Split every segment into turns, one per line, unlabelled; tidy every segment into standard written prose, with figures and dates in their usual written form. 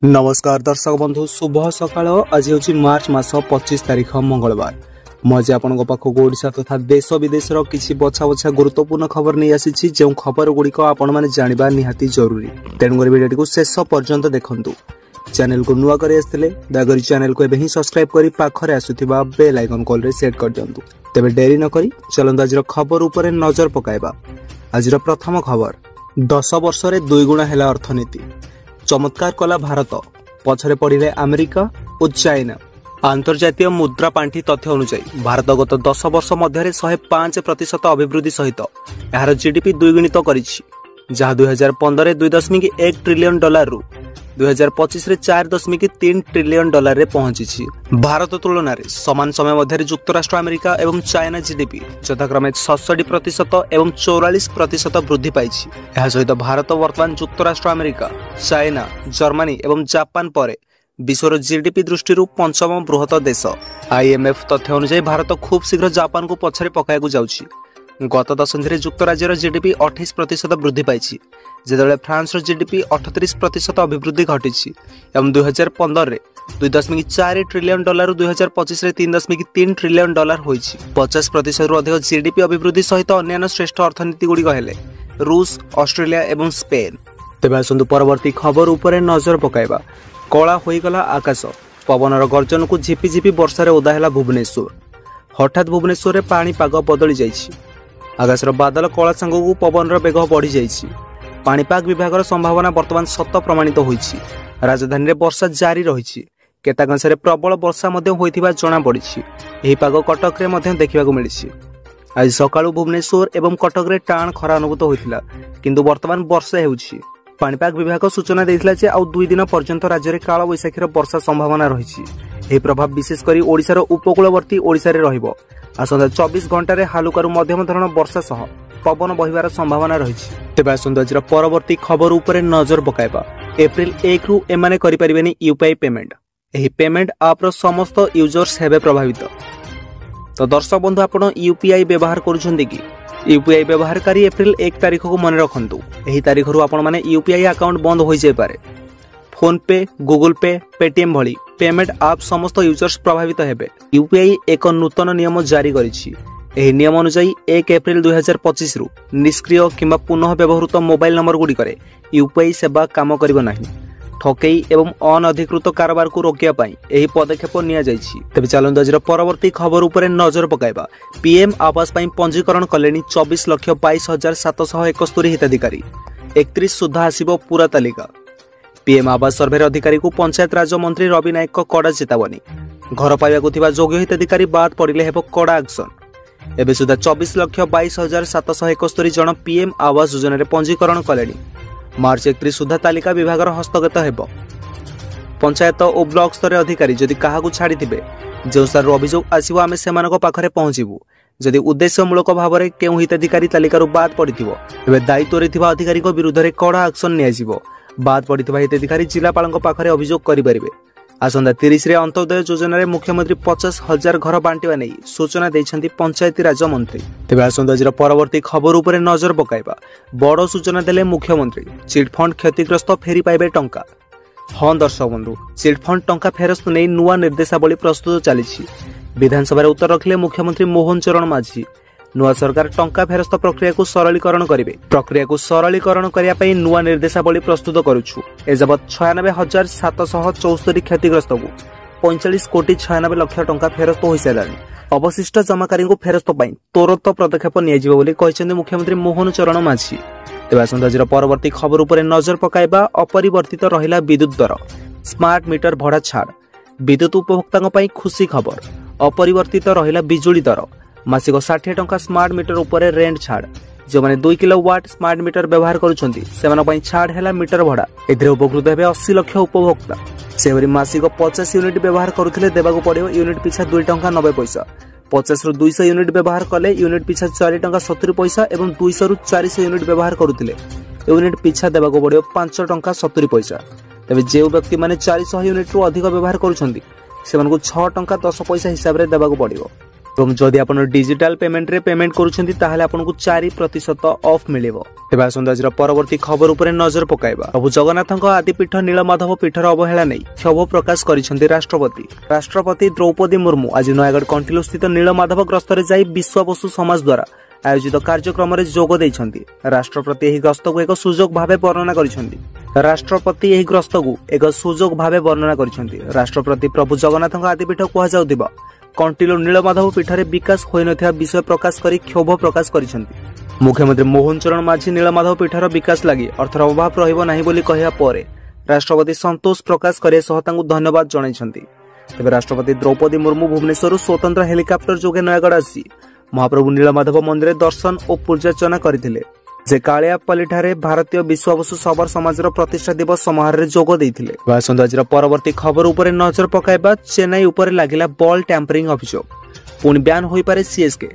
नमस्कार दर्शक बंधु शुभ सकाळ आज हूँ मार्च मास 25 तारिख मंगलवार मजे आपण पाखक ओडिशा तथा देश विदेश किसी बछा बछा गुरुत्वपूर्ण खबर नहीं आसी जो खबर गुड़िक आपण मैंने जानवा निहाती जरूरी तेणुकर वीडियो को शेष पर्यंत देखंतु चैनल को नुआ कर दयाकोरी चैनल को एवं सब्सक्राइब कर पाखरे आसुथिबा बेल आइकन कॉल रे सेट कर दियंतु तेबे डेरी न करी चलंतु आज खबर ऊपर नजर पकाइबा। आज प्रथम खबर 10 वर्ष रे 2 गुणा हैला अर्थनीति चमत्कार कला भारत पछरे पड़े अमेरिका और चाइना। अंतर्जातीय मुद्रा पांठी तथ्य अनुसार भारत गत 10 वर्ष मध्य 105% अभिवृद्धि सहित यार जीडीपी द्विगुणित करिछि जहाँ 2015 $2.1 ट्रिलियन रु 2025 रे 4.3 ट्रिलियन डॉलर पहुंची। भारत तुलन में समान समय मध्य युक्तराष्ट्र अमेरिका एवं चाइना जीडीपी यथाक्रमे 67% एवं 44% वृद्धि पाई। सहित भारत वर्तमान युक्तराष्ट्र अमेरिका चाइना जर्मनी एवं जापान पर विश्वर जीडीपी दृष्टि पंचम बृहत देश। आईएमएफ तथ्य अनुसार भारत खूब शीघ्र जापान को पछरे पकाया जाउछि। गत दशंधि युक्तराज्यर जीडीपी 28% वृद्धि पाई जिते फ्रांस जीडीपी 38% अभिवृद्धि घटी एवं 2015 रे 2.4 ट्रिलियन डॉलर 2025 रे 3.3 ट्रिलियन डॉलर होइछि। 50% रु अधिक जीडीपी अभिवृद्धि सहित अन्य श्रेष्ठ अर्थनीति गुड़िक हेले रूस ऑस्ट्रेलिया एवं स्पेन। तेबे आसंतु परवर्ती खबर उपरे नजर पकाइबा। कला होईगला आकाश पवनर गर्जन को झिपी झिपी वर्षा रे ओदा हैला भुवनेश्वर। हठात भुवनेश्वर रे पानी पाग बदली जाइछि। आकाशर बादल कला सांगू पवन बेग बढ़ी जाइछि। पाणीपाग विभाग संभावना वर्तमान सत प्रमाणित होइछि। राजधानी रे वर्षा जारी रहिछि। केताक अंशरे प्रबल वर्षा मध्य होइथिबा जणा पड़िछि। एही पाग कटक रे मध्य देखिबाकू मिलिछि। आज सकाळु भुवनेश्वर एवं कटक रे टाण खरा अनुभूत होइथिला किंतु वर्तमान वर्षा हेउछि। पाणीपाग विभाग सूचना देइथिला जे आउ 2 दिन पर्यंत राज्य रे काଳ बैशाखीर वर्षा संभावना रहिछि। एही प्रभाव विशेष करी ओडिशार उपकूलवर्ती ओडिशा रे रहिबो। आसंता 24 घंटा रे हालुकारू मध्यम धरण वर्षा सह पवन बहिबार संभावना रहिछि। तेबे आसंता आज परवर्ती खबर उपरे नजर पकाइबा। एप्रिल 1 रु एमाने करि परिबेनी यूपीआई पेमेंट। एही पेमेंट ऐप रो समस्त यूजर्स हेबे प्रभावित। तो दर्शक बंधु आपण यूपीआई व्यवहार करूछन्ती कि यूपीआई व्यवहारकारी एप्रिल 1 तारिख को मन रखंतु। एही तारिख रु आपण माने यूपीआई अकाउंट बंद होई जाय पारे। फोन पे गूगल पे पेटीएम भली पेमेंट ऐप समस्त यूजर्स प्रभावित हेबे। यूपीआई एक नूतन नियम जारी करिछि। एही नियम अनुसार 1 एप्रिल 2025 रु निष्क्रिय किंबा पुनः व्यवहृत मोबाइल नंबर गुडी करे यूपीआई सेवा काम करिबो नाही। ठकेई एवं अनधिकृत कारोबार को रोकिया पाई एही पदक्षेप निया जाइछि। तबे चलंतु आज परवर्ती खबर उपरे नजर पकाइबा। पीएम आवास पई पंजीकरण कलेनी 24,22,771 हिताधिकारी। 31 सुधा आसीबो पूरा तालिका। पीएम आवास सर्वे अधिकारी को पंचायत राज मंत्री रवि नायक को कड़ा चेतावनी। घर पाइबा योग्य हिताधिकारी बाद पड़े हेब कड़ा एक्शन। एबे सुधा 24,22,771 जन पीएम आवास योजना रे पंजीकरण कलेनी। मार्च 31 सुधा तालिका विभाग हस्तगत हेब। पंचायत और ब्लॉक स्तर अधिकारी जदि काहाकू छाड़ी थिबे जो सार अभियोग आसीबो आमे सेमानक पाखरे पहुंचीबू। जदि उद्देश्यमूलक भाव में केउ हिताधिकारी तालिकार बाद पड़िथिबो एबे दायित्व रे थिबा अधिकारी को विरुद्ध रे कड़ा एक्शन नियाजिबो। बाद पड़िथिबा हिताधिकारी जिलापालक पाखरे अभियोग करि परिबे। आसंता 30 रे अंत्योदय योजना रे मुख्यमंत्री 50,000 घर बांटिबा नै सूचना दैछन्ती पंचायती राज मंत्री। तेबे आसंता आज परवर्ती खबर उपरे नजर पकाइबा। बड़ सूचना देले मुख्यमंत्री। चिटफंड क्षतिग्रस्त फेरी पाइबे टंका। हाँ दर्शक बंधु चिटफंड टंका फेरस्त नै नुआ निर्देशावली प्रस्तुत चलीछि। विधानसभा उत्तर रखिले मुख्यमंत्री मोहन चरण माझी। नुआ सरकार टंका फेरस्त प्रक्रिया को सरलीकरण करिवे। प्रक्रिया को सरलीकरण करिया पई नुआ निर्देशावली प्रस्तुत करूछु। एजबत 96,774 क्षतिग्रस्त को 45 कोटी 96 लाख टंका फेरस्त होई सारानी। अवशिष्ट जमाकारी को फेरस्त पई तुरंत पदक्षेप नियाजिबो बोली कहिसेंती मुख्यमंत्री मोहन चरण माझी। तेबे आसंता आज परवर्ती खबर उपरे नजर पकाइबा। अपरिवर्तित रहिला विद्युत दर। स्मार्ट मीटर भड़ा छाड़। विद्युत उपभोक्तांक पई खुशी खबर। अपरिवर्तित रहिला बिजुली दर। मासिक 60 टंका स्मार्ट मीटर उपरे रेंट छाड़। जो माने 2 किलोवाट स्मार्ट मीटर व्यवहार करूछन्ती सेमान पई छाड़ हैला मीटर भड़ा। एथिरे उपकृत हेबे 80 लाख उपभोक्ता। सेवरी मासिक 50 यूनिट व्यवहार करुथिले देबाकू पड़ियो यूनिट पिछा 2 टंका 90 पैसा। 50 रु 200 यूनिट व्यवहार कले यूनिट पिछा 4 टंका 70 पैसा एवं 200 रु 400 यूनिट व्यवहार करुथिले यूनिट पिछा देबाकू पड़ियो 5 टंका 70 पैसा। तबे जे व्यक्ति माने 400 यूनिट रु अधिक व्यवहार करूछन्ती सेमानकू 6 टंका 10 पैसा हिसाब रे देबाकू पड़ियो। ଏବଂ ଯଦି ଆପଣ ଡିଜିଟାଲ पेमेंट रे पेमेंट करूछंती ताहाले आपनको 4% ऑफ मिलिबो। तेबे आसंदा आजिर परवर्ती खबर उपरे नजर पकाइबा। प्रभु जगन्नाथଙ୍କ आदिपीठ नीलमाधव पीठर अवहेला नै क्षोभ प्रकाश करिसंती राष्ट्रपति। राष्ट्रपति द्रौपदी मुर्मू आज नयागढ़ कंटिलो स्थित नीलमाधव ग्रस्तरे जाई विश्ववसु समाज द्वारा आयोजित कार्यक्रम रे जोग दैछंती। राष्ट्रपति एही ग्रस्त को एक सुजोग भाबे वर्णना करिसंती। राष्ट्रपति एही ग्रस्त को एक सुजोग भाबे वर्णना करिसंती। राष्ट्रपति प्रभु जगन्नाथଙ୍କ आदिपीठ कुहा जाउतिबा कंटिलो नीलमाधव पीठरे विकास होई नथिया विषय प्रकाश करी क्षोभ प्रकाश करिसंती। मुख्यमंत्री मोहन चरण माझी नीलमाधव पीठर विकास लागि अर्थर अभाव रहिबो नाही बोली कहिया परे राष्ट्रपति संतोष प्रकाश करे सह तांकु धन्यवाद जणाइछंती। तबे राष्ट्रपति द्रौपदी मुर्मू भुवनेश्वर स्वतंत्र हेलिकॉप्टर जोगे नयागढ़ आसी महाप्रभु नीलमाधव मंदिर दर्शन और पूजार्चना करथिले। जे कालियापल्लीठारे भारतीय विश्ववसु सबर समाजर प्रतिष्ठा दिवस समारोह रे जोग दैथिले। आजिर परवर्ती खबर उपरे नजर पकाइबा। चेन्नई उपरे लागिला बॉल टैंपरिंग अभियोग। पुणी ब्यान होई पारे सीएसके।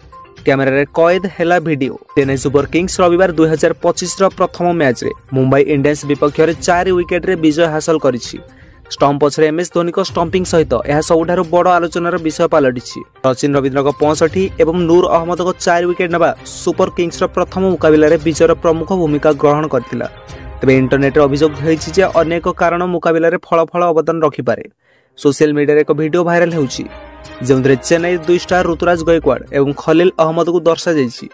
कैमेरा रे कैद हेला वीडियो। चेन्नई सुपर किंग्स रविवार 2025 रो प्रथम मैच रे मुंबई इंडियंस विपक्ष रे 4 विकेट रे विजय हासिल करिछि। स्टंप पछरे एमएस धोनी को स्टंपिंग सहित यह सबुठारु बड़ आलोचनार विषय पलटिछि। सचिन रविन्द्र 65 एवं नूर अहमद 4 विकेट नबा सुपर किंग्स रो प्रथम मुकाबिला रे विजयर प्रमुख भूमिका ग्रहण करथिला। तबे इंटरनेट रे अभियोग होईछि जे अनेक कारण मुकाबिला रे फल अवदान रखि पारे। सोशल मीडिया रे एक वीडियो भाइराल हेउछि जेउंदरे चेन्नई 2 स्टार ऋतुराज गायकवाड़ एवं खलील अहमद को दर्शा जाइछि।